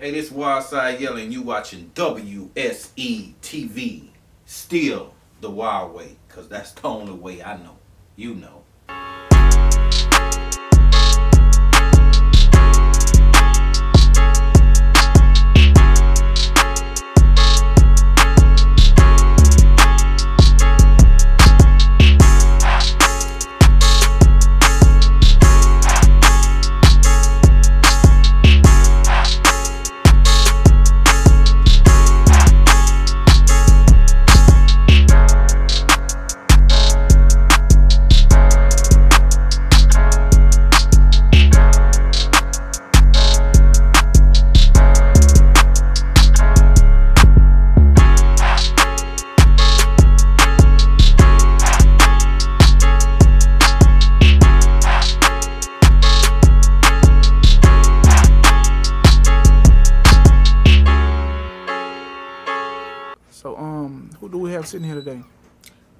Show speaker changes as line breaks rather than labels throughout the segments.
Hey, this Wildside Yelling. You watching WSE TV. Still the wild way, cause that's the only way I know. You know.
So, who do we have sitting here today?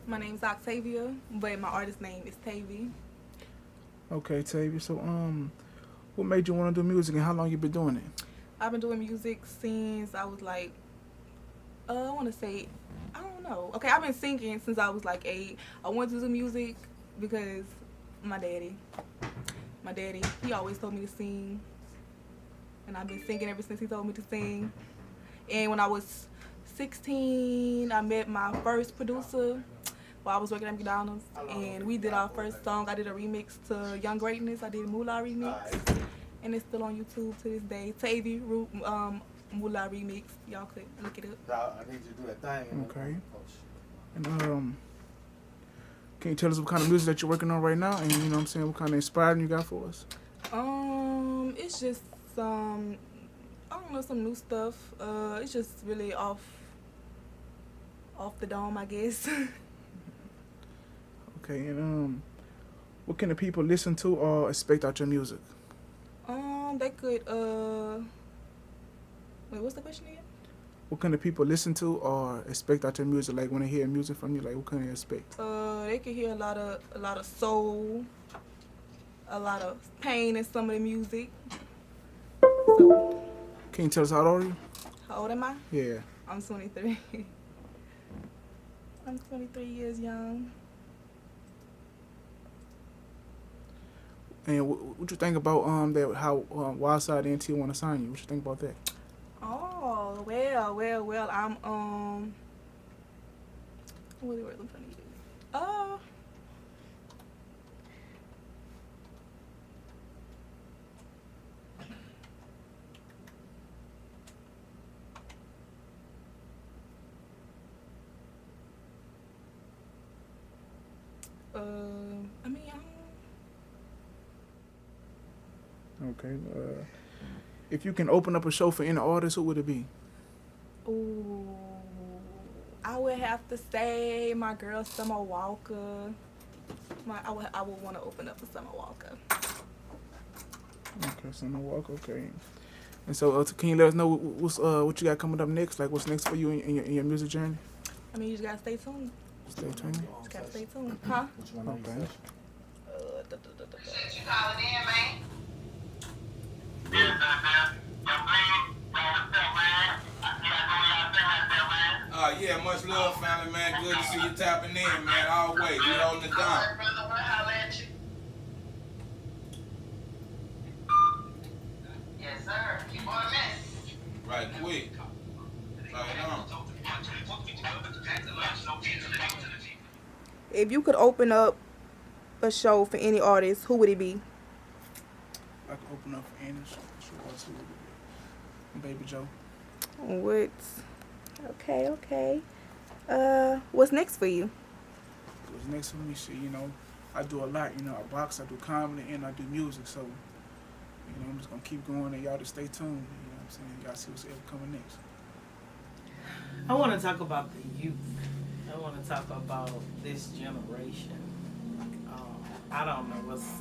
My name's Octavia, but my artist name is TAVI.
Okay, Tavia. So, what made you want to do music, and how long you been doing it?
I've been doing music since I was like, I want to say, I don't know. Okay, I've been singing since I was like 8. I wanted to do music because my daddy, he always told me to sing, and I've been singing ever since he told me to sing. And when I was 16, I met my first producer while I was working at McDonald's, and we did our first song. I did a remix to Young Greatness. I did Moolah remix, and it's still on YouTube to this day. TAVI Moolah remix. Y'all could look it up.
I need you to do that thing.
Okay. And can you tell us what kind of music that you're working on right now, and you know what I'm saying, what kind of inspiring you got for us?
It's just some, I don't know, some new stuff. It's just really off the dome, I guess.
Okay, and what can the people listen to or expect out your music?
They could wait, what's the question again?
What can the people listen to or expect out your music? Like when they hear music from you, like what can they expect?
They could hear a lot of soul, a lot of pain in some of the music. So,
Can you tell us how old are you?
how old am I?
Yeah.
I'm 23. I'm 23 years young.
And what you think about that? How Wildside NT want to sign you? What you think about that?
Oh, well. I'm what are the words I'm trying to use? I mean,
Okay. If you can open up a show for any artist, who would it be?
ooh, I would have to say my girl Summer Walker. I would want to open up for Summer Walker.
Okay, Summer Walker. Okay. And so, can you let us know what you got coming up next? Like, what's next for you in your music journey?
I mean, you just gotta stay tuned.
Stay tuned.
Just gotta stay tuned, huh?
Okay.
You calling in, man?
Yeah, much love, family, man. Good to see you tapping in, man. Always, we holding it down.
Brother, we'll holler at you. Yes, sir. Keep on the message.
Right quick. Right on.
If you could open up a show for any artist, who would it be?
I can open up for any show. Who would it be? Baby Joe.
What? Okay. What's next for you?
What's next for me? Shit, you know, I do a lot. You know, I box, I do comedy, and I do music. So, you know, I'm just gonna keep going, and y'all just stay tuned. You know what I'm saying? Y'all see what's ever coming next.
I want to talk about the youth. I want to talk about this generation. I don't know what's,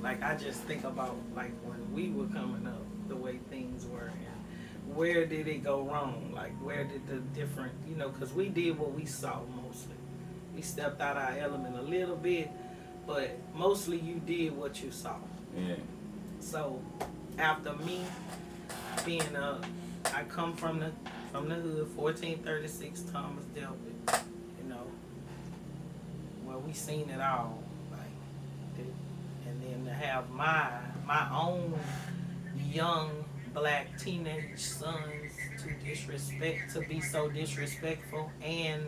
like, I just think about, like, when we were coming up, the way things were, and where did it go wrong? Like, where did the different, you know, because we did what we saw mostly. We stepped out our element a little bit, but mostly you did what you saw.
Yeah.
So, after me being I come from the hood, 1436 Thomas Delpit, you know, where we seen it all, like, and then to have my own young black teenage sons to be so disrespectful, and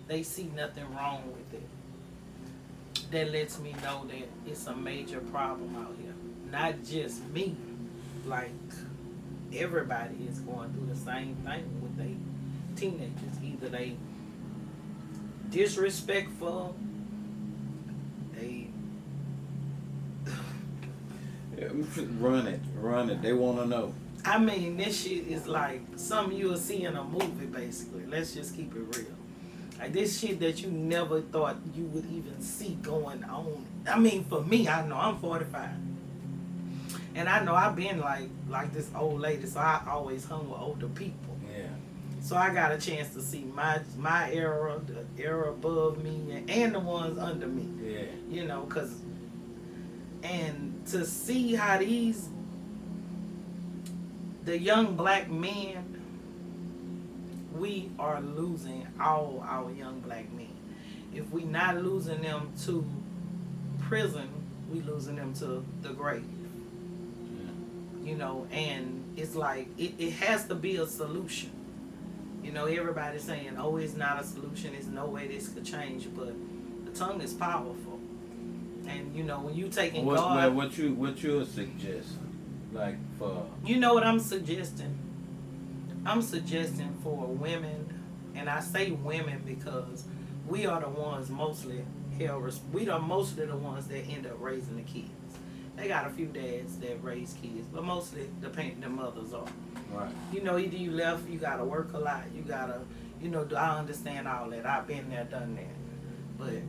they see nothing wrong with it. That lets me know that it's a major problem out here. Not just me, like everybody is going through the same thing with they teenagers. Either they disrespectful, they
Yeah, run it. They want to know.
I mean, this shit is like something you will see in a movie, basically. Let's just keep it real. Like, this shit that you never thought you would even see going on. I mean, for me, I know I'm 45. And I know I've been like this old lady, so I always hung with older people.
Yeah.
So I got a chance to see my era, the era above me, and the ones under me.
Yeah.
You know, and to see how the young black men, we are losing all our young black men. If we not losing them to prison, we losing them to the grave. You know, and it's like, it has to be a solution. You know, everybody's saying, oh, it's not a solution, there's no way this could change, but the tongue is powerful. And, you know, when you taking God...
What you suggest? Like, for...
You know what I'm suggesting? I'm suggesting for women, and I say women because we are the ones mostly we are mostly the ones that end up raising the kids. They got a few dads that raise kids, but mostly the mothers are.
Right.
You know, either you left, you gotta work a lot, you gotta, you know, I understand all that. I've been there, done that. But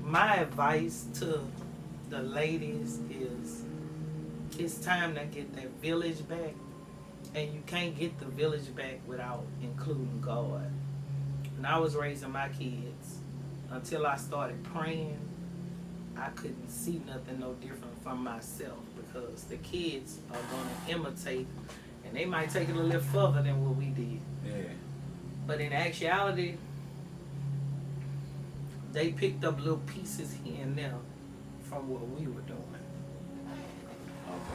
my advice to the ladies is, it's time to get that village back, and you can't get the village back without including God. When I was raising my kids, until I started praying, I couldn't see nothing no different from myself, because the kids are going to imitate, and they might take it a little further than what we did.
Yeah.
But in actuality, they picked up little pieces here and there from what we were doing.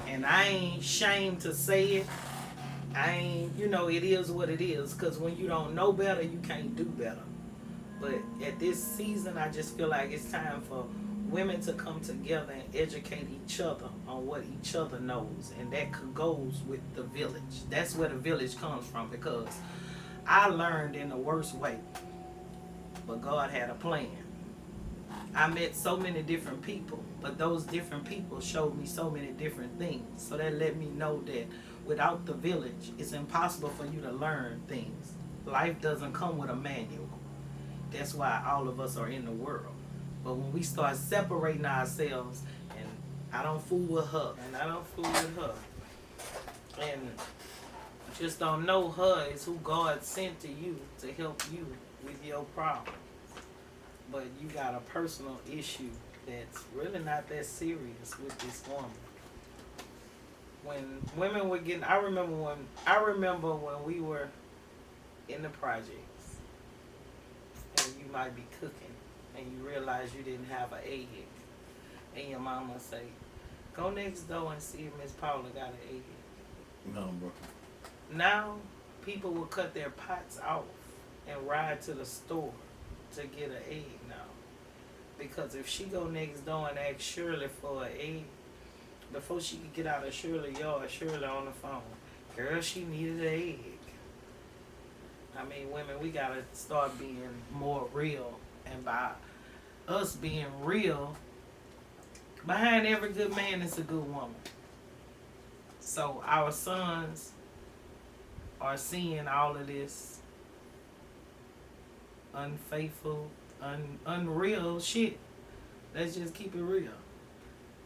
And I ain't ashamed to say it. I ain't, you know, it is what it is, because when you don't know better, you can't do better. But at this season, I just feel like it's time for women to come together and educate each other on what each other knows, and that goes with the village. That's where the village comes from, because I learned in the worst way, but God had a plan. I met so many different people, but those different people showed me so many different things. So that let me know that without the village, it's impossible for you to learn things. Life doesn't come with a manual. That's why all of us are in the world. But when we start separating ourselves, and I don't fool with her, and I don't fool with her, and just don't know her is who God sent to you to help you with your problem. But you got a personal issue that's really not that serious with this woman. When women were getting, I remember when we were in the projects, and you might be cooking, and you realize you didn't have an egg, and your mama say, go next door and see if Miss Paula got an egg.
No, bro.
Now, people will cut their pots off and ride to the store to get an egg now. Because if she go next door and ask Shirley for an egg, before she could get out of Shirley's yard, Shirley on the phone, girl, she needed an egg. I mean, women, we gotta start being more real. And by us being real, behind every good man is a good woman. So our sons are seeing all of this unfaithful, unreal shit. Let's just keep it real.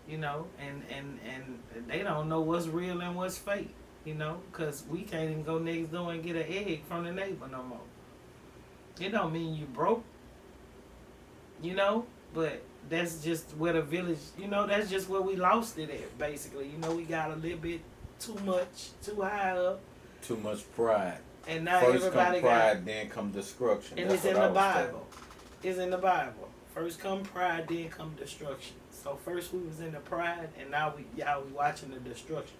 You know, and they don't know what's real and what's fake, you know, because we can't even go next door and get an egg from the neighbor no more. It don't mean you broke, you know, but that's just where the village, you know, that's just where we lost it at, basically. You know, we got a little bit too much, too high up,
Too much pride.
And now
First
everybody
come pride,
got,
then come destruction.
and
That's
it's in
what I
the
was told.
Bible. It's in the Bible. First come pride, then come destruction. So, 1st we was in the pride, and now we watching the destruction.